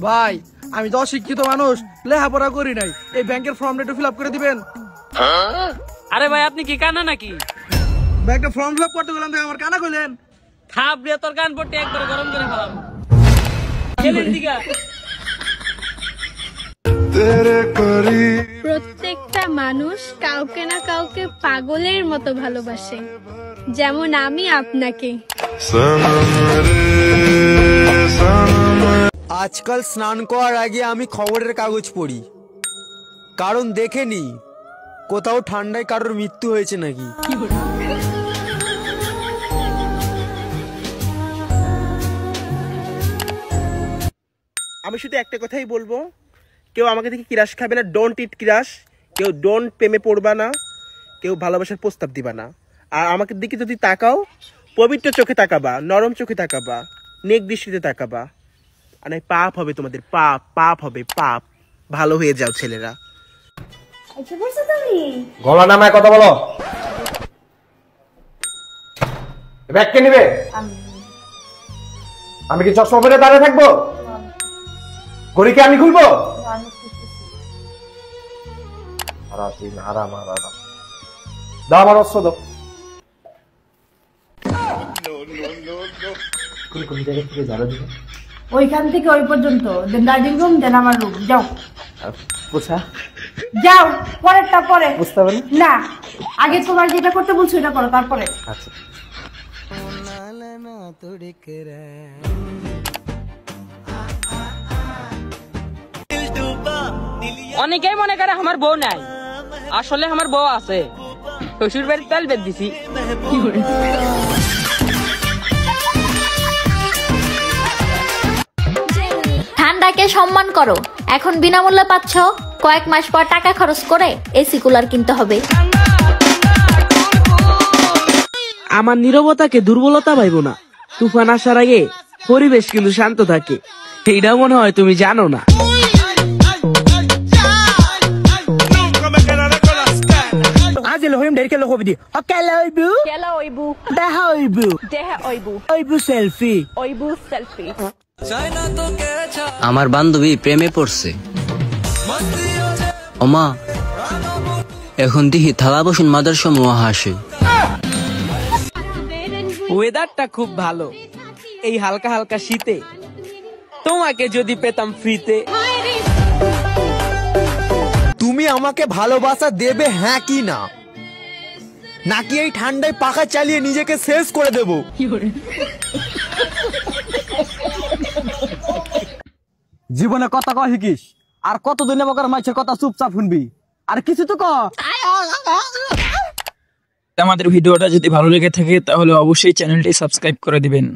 ভাই আমি তো অশিক্ষিত মানুষ, লেখাপড়া করি নাই, এই ব্যাংকের ফর্মটা একটু ফিল আপ করে দিবেন। আরে ভাই আপনি কি কানা নাকি? ব্যাংকের ফর্ম ফিল আপ করতে গেলাম তো আমার কানা কইলেন। থাপ দিয়ে তোর কান পট্টি একবার গরম করে ফেলাম। গেলেন দিগা। প্রত্যেকটা মানুষ কাউকে না কাউকে পাগলের মতো ভালোবাসে, যেমন আমি আপনাকে। আজকাল স্নান করার আগে আমি খবরের কাগজ পড়ি, কারণ দেখে নি কোথাও ঠান্ডায় কারোর মৃত্যু হয়েছে নাকি। আমি শুধু একটা কথাই বলবো, কেউ আমাকে দেখে কিরাস খাবে না, ডোন্ট ইট কিরাস। কেউ ডোন্ট প্রেমে পড়বা না, কেউ ভালোবাসার প্রস্তাব দিবা না। আর আমাকে দিকে যদি তাকাও, পবিত্র চোখে তাকাবা, নরম চোখে তাকাবা, নেক দৃষ্টিতে তাকাবা, আর নাই পাপ হবে তোমাদের, পাপ পাপ হবে, পাপ। ভালো হয়ে যাও ছেলেরা। গলা নামায় কথা বলো। ব্যাগ কে নিবে? আমি কি চশমা পরে দাঁড়িয়ে থাকবো? ঘড়িকে আমি খুলবো? দাও আমার অস্ত্র দাও। ওইখান থেকে ওই পর্যন্ত, দেন রাইডিং রুম, দেন আমার রুম। যাও পোছা যাও, পরেরটা পরে। বুঝতে পারলি না, আগে তোমার যেটা করতে বলছো এটা করো, তারপরে। আচ্ছা। অনেকেই মনে করে আমার বউ নাই, আসলে আমার বউ আছে। শ্বশুর বাড়ির তেল বেদ দিছি। ঠান্ডাকে সম্মান করো, এখন বিনামূল্যে পাচ্ছ, কয়েক মাস পর টাকা খরচ করে এসি কুলার কিনতে হবে। আমার নীরবতাকে দুর্বলতা ভাইব না, তুফান আসার আগে পরিবেশ কিন্তু শান্ত থাকে, এইটা মনে হয় তুমি জানো না। আমার বান্ধবী প্রেমে পড়ছে। ওমা এখন দেখি থালা বসুন মাদার সমূহ হাসে। ওয়েদারটা খুব ভালো, এই হালকা হালকা শীতে তোমাকে যদি পেতাম ফ্রিতে। তুমি আমাকে ভালোবাসা দেবে হ্যাঁ কি না, নাকি এই ঠান্ডায় পাখা চালিয়ে নিজেকে শেষ করে দেব? জীবনে কথা কয় শিখিস, আর কতদিন বকার মাছের কথা চুপচাপ শুনবি, আর কিছু তো ক। আমাদের ভিডিওটা যদি ভালো লেগে থাকে তাহলে অবশ্যই চ্যানেলটি সাবস্ক্রাইব করে দিবেন।